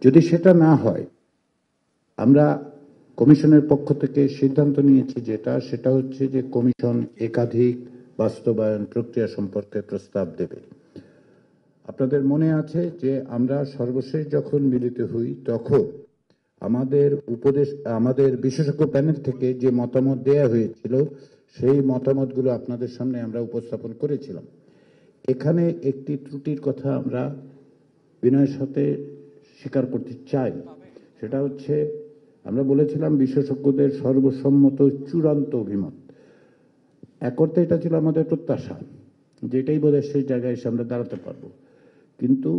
যদি সেটা না হয়, আমরা কমিশনের পক্ষ থেকে সিদ্ধান্ত নিয়েছি সেটা হচ্ছে যে কমিশন একাধিক বাস্তবায়ন প্রক্রিয়া সম্পর্কে প্রস্তাব দেবে। আপনাদের মনে আছে যে আমরা সর্বশেষ যখন মিলিত হই তখন আমাদের বিশেষজ্ঞ প্যানেল থেকে যে মতামত দেয়া হয়েছিল সেই মতামতগুলো আপনাদের সামনে আমরা উপস্থাপন করেছিলাম। এখানে একটি ত্রুটির কথা আমরা বিনয়ের সাথে স্বীকার করতে চাই। সেটা হচ্ছে, আমরা বলেছিলাম বিশেষজ্ঞদের সর্বসম্মত চূড়ান্ত অভিমত। এক অর্থে এটা ছিল আমাদের প্রত্যাশা, যেটাই বোধহয় সেই জায়গায় এসে আমরা দাঁড়াতে পারবো, কিন্তু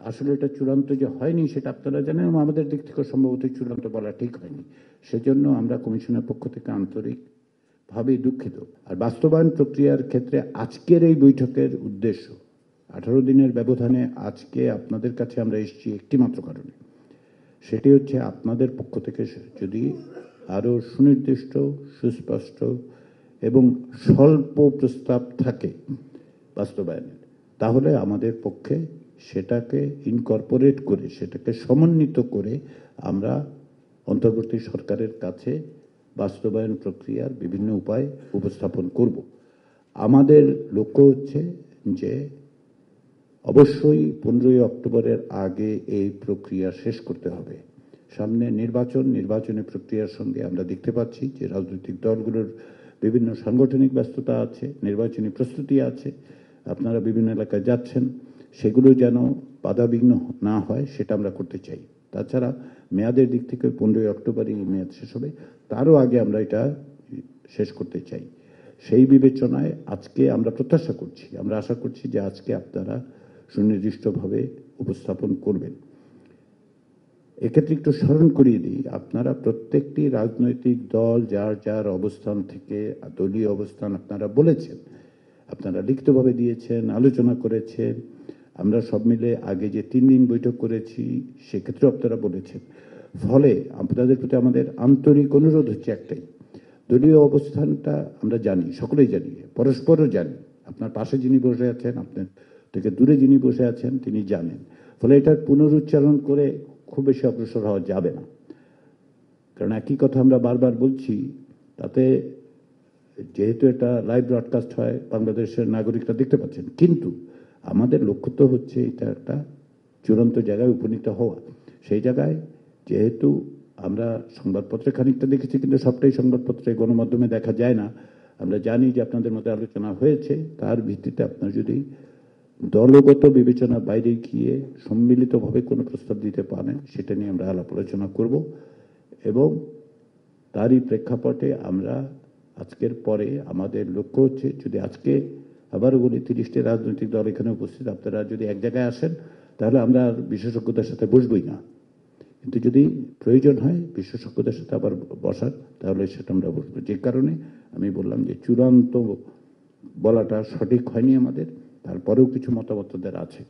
আসলে এটা চূড়ান্ত যে হয়নি সেটা আপনারা জানেন, এবং আমাদের দিক থেকে সম্ভবত চূড়ান্ত বলা ঠিক হয়নি। সেজন্য আমরা কমিশনের পক্ষ থেকে আন্তরিকভাবে দুঃখিত। আর বাস্তবায়ন প্রক্রিয়ার ক্ষেত্রে আজকের এই বৈঠকের উদ্দেশ্য, 18 দিনের ব্যবধানে আজকে আপনাদের কাছে আমরা এসেছি একটি মাত্র কারণে, সেটি হচ্ছে আপনাদের পক্ষ থেকে যদি আরো সুনির্দিষ্ট, সুস্পষ্ট এবং স্বল্প প্রস্তাব থাকে বাস্তবায়নের, তাহলে আমাদের পক্ষে সেটাকে ইনকর্পোরেট করে, সেটাকে সমন্বিত করে আমরা অন্তর্বর্তী সরকারের কাছে বাস্তবায়ন প্রক্রিয়ার বিভিন্ন উপায় উপস্থাপন করব। আমাদের লক্ষ্য হচ্ছে যে অবশ্যই 15ই অক্টোবরের আগে এই প্রক্রিয়া শেষ করতে হবে। সামনে নির্বাচনী প্রক্রিয়ার সঙ্গে আমরা দেখতে পাচ্ছি যে রাজনৈতিক দলগুলোর বিভিন্ন সাংগঠনিক ব্যস্ততা আছে, নির্বাচনী প্রস্তুতি আছে, আপনারা বিভিন্ন এলাকায় যাচ্ছেন, সেগুলো যেন বাধাবিঘ্ন না হয় সেটা আমরা করতে চাই। তাছাড়া মেয়াদের দিক থেকে 15ই অক্টোবরই মেয়াদ শেষ হবে, তারও আগে আমরা এটা শেষ করতে চাই। সেই বিবেচনায় আজকে আমরা প্রত্যাশা করছি, আমরা আশা করছি যে আজকে আপনারা সুনির্দিষ্টভাবে উপস্থাপন করবেন। এক্ষেত্রে একটু স্মরণ করিয়ে দিই, আপনারা প্রত্যেকটি রাজনৈতিক দল যার যার অবস্থান থেকে দলীয় অবস্থান আপনারা বলেছেন, আপনারা লিখিতভাবে দিয়েছেন, আলোচনা করেছেন। আমরা সব মিলে আগে যে 3 দিন বৈঠক করেছি সেক্ষেত্রেও আপনারা বলেছেন। ফলে আপনাদের প্রতি আমাদের আন্তরিক অনুরোধ হচ্ছে একটাই, দলীয় অবস্থানটা আমরা জানি, সকলেই জানি, পরস্পরও জানি। আপনার পাশে যিনি বসে আছেন, আপনার থেকে দূরে যিনি বসে আছেন তিনি জানেন। ফলে এটার পুনরুচ্চারণ করে খুব বেশি অগ্রসর হওয়া যাবে না, কারণ একই কথা আমরা বারবার বলছি। তাতে যেহেতু এটা লাইভ ব্রডকাস্ট হয়, বাংলাদেশের নাগরিকরা দেখতে পাচ্ছেন, কিন্তু আমাদের লক্ষ্য তো হচ্ছে এটা একটা চূড়ান্ত জায়গায় উপনীত হওয়া। সেই জায়গায় যেহেতু আমরা সংবাদপত্রে খানিকটা দেখেছি, কিন্তু সবটাই সংবাদপত্রে গণমাধ্যমে দেখা যায় না। আমরা জানি যে আপনাদের মধ্যে আলোচনা হয়েছে, তার ভিত্তিতে আপনার যদি দলগত বিবেচনা বাইরে গিয়ে সম্মিলিতভাবে কোনো প্রস্তাব দিতে পারেন, সেটা নিয়ে আমরা আলাপ আলোচনা করব। এবং তারই প্রেক্ষাপটে আমরা আজকের পরে আমাদের লক্ষ্য হচ্ছে, যদি আজকে আবারও বলি 30টি রাজনৈতিক দল এখানে উপস্থিত, আপনারা যদি এক জায়গায় আসেন তাহলে আমরা আর বিশেষজ্ঞদের সাথে বসবই না, কিন্তু যদি প্রয়োজন হয় বিশেষজ্ঞদের সাথে আবার বসার, তাহলে সেটা আমরা বসবো। যে কারণে আমি বললাম যে চূড়ান্ত বলাটা সঠিক হয়নি আমাদের, তারপরেও কিছু মতামতদের আছে।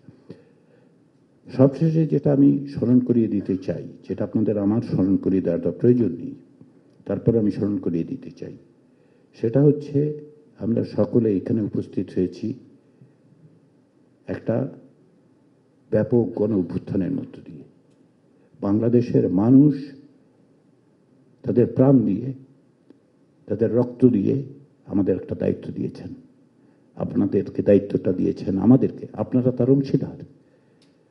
সবশেষে যেটা আমি স্মরণ করিয়ে দিতে চাই, যেটা আপনাদের আমার স্মরণ করিয়ে দেওয়াটা প্রয়োজন নেই, তারপরে আমি স্মরণ করিয়ে দিতে চাই, সেটা হচ্ছে আমরা সকলে এখানে উপস্থিত হয়েছি একটা ব্যাপক গণ অভ্যুত্থানের মধ্য দিয়ে। বাংলাদেশের মানুষ তাদের প্রাণ দিয়ে, তাদের রক্ত দিয়ে আমাদের একটা দায়িত্ব দিয়েছেন। আপনাদেরকে দায়িত্বটা দিয়েছেন আমাদেরকে, আপনারা তার অংশীদার।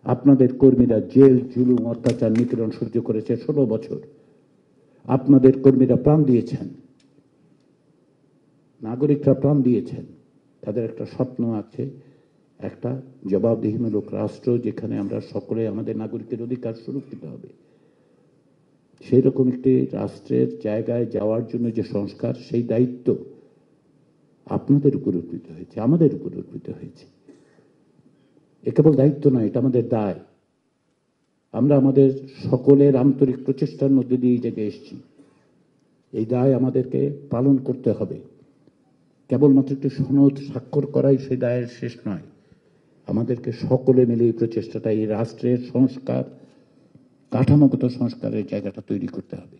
আপনাদের কর্মীরা জেল, জুলুম, অত্যাচার, নিপীড়ন সহ্য করেছে 16 বছর। আপনাদের কর্মীরা প্রাণ দিয়েছেন, নাগরিকরা প্রাণ দিয়েছেন। তাদের একটা স্বপ্ন আছে, একটা জবাবদিহিমূলক রাষ্ট্র যেখানে আমরা সকলে আমাদের নাগরিকের অধিকার সুরক্ষিত হবে। সেই রকম একটি রাষ্ট্রের জায়গায় যাওয়ার জন্য যে সংস্কার, সেই দায়িত্ব আপনাদের উপর অর্পিত হয়েছে, আমাদের উপর অর্পিত হয়েছে। এ কেবল দায়িত্ব নয়, এটা আমাদের দায়। আমরা আমাদের সকলের আন্তরিক প্রচেষ্টার মধ্যে দিয়ে এই জায়গায় এসেছি। এই দায় আমাদেরকে পালন করতে হবে। কেবলমাত্র একটি সনদ স্বাক্ষর করাই সেই দায়ের শেষ নয়। আমাদেরকে সকলে মিলে এই প্রচেষ্টাটা, এই রাষ্ট্রের সংস্কার, কাঠামোগত সংস্কারের জায়গাটা তৈরি করতে হবে।